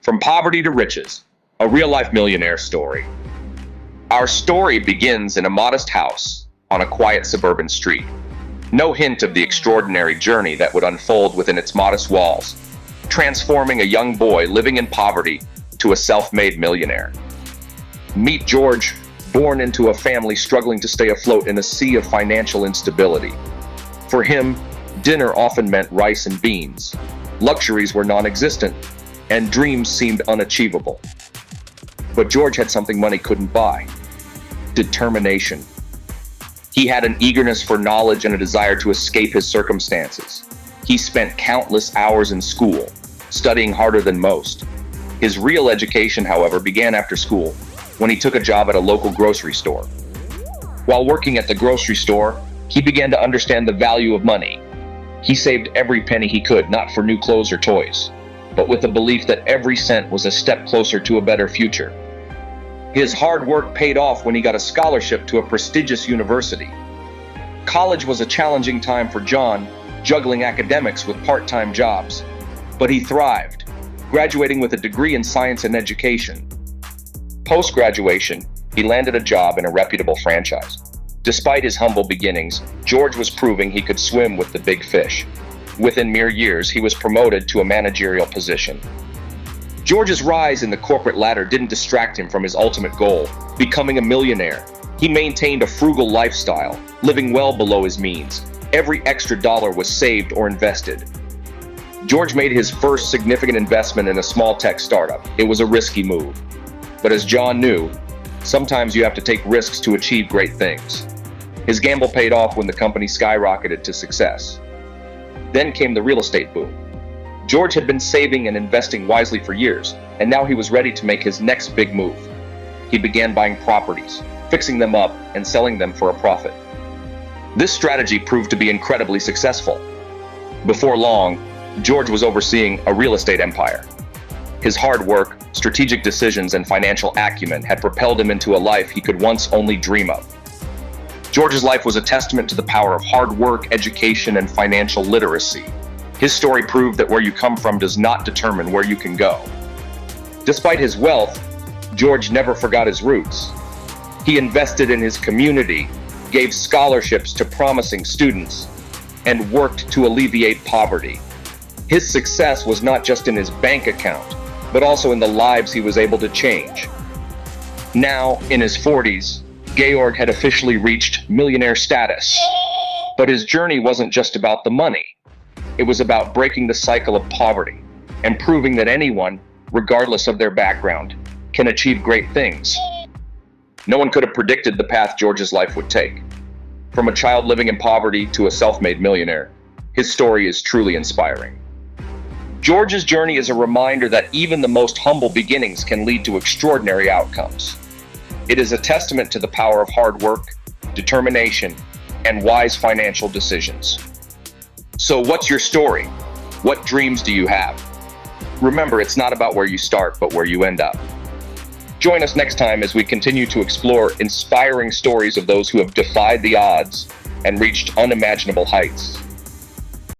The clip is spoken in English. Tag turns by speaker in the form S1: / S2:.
S1: From Poverty to Riches, a real-life millionaire story. Our story begins in a modest house on a quiet suburban street. No hint of the extraordinary journey that would unfold within its modest walls, transforming a young boy living in poverty to a self-made millionaire. Meet George, born into a family struggling to stay afloat in a sea of financial instability. For him, dinner often meant rice and beans. Luxuries were non-existent, and dreams seemed unachievable. But George had something money couldn't buy: determination. He had an eagerness for knowledge and a desire to escape his circumstances. He spent countless hours in school, studying harder than most. His real education, however, began after school, when he took a job at a local grocery store. While working at the grocery store, he began to understand the value of money. He saved every penny he could, not for new clothes or toys, but with the belief that every cent was a step closer to a better future. His hard work paid off when he got a scholarship to a prestigious university. College was a challenging time for John, juggling academics with part-time jobs, but he thrived, graduating with a degree in science and education. Post-graduation, he landed a job in a reputable franchise. Despite his humble beginnings, George was proving he could swim with the big fish. Within mere years, he was promoted to a managerial position. George's rise in the corporate ladder didn't distract him from his ultimate goal, becoming a millionaire. He maintained a frugal lifestyle, living well below his means. Every extra dollar was saved or invested. George made his first significant investment in a small tech startup. It was a risky move. But as John knew, sometimes you have to take risks to achieve great things. His gamble paid off when the company skyrocketed to success. Then came the real estate boom. George had been saving and investing wisely for years, and now he was ready to make his next big move. He began buying properties, fixing them up, and selling them for a profit. This strategy proved to be incredibly successful. Before long, George was overseeing a real estate empire. His hard work, strategic decisions, and financial acumen had propelled him into a life he could once only dream of. George's life was a testament to the power of hard work, education, and financial literacy. His story proved that where you come from does not determine where you can go. Despite his wealth, George never forgot his roots. He invested in his community, gave scholarships to promising students, and worked to alleviate poverty. His success was not just in his bank account, but also in the lives he was able to change. Now, in his 40s, Georg had officially reached millionaire status. But his journey wasn't just about the money. It was about breaking the cycle of poverty and proving that anyone, regardless of their background, can achieve great things. No one could have predicted the path George's life would take. From a child living in poverty to a self-made millionaire, his story is truly inspiring. George's journey is a reminder that even the most humble beginnings can lead to extraordinary outcomes. It is a testament to the power of hard work, determination, and wise financial decisions. So what's your story? What dreams do you have? Remember, it's not about where you start, but where you end up. Join us next time as we continue to explore inspiring stories of those who have defied the odds and reached unimaginable heights.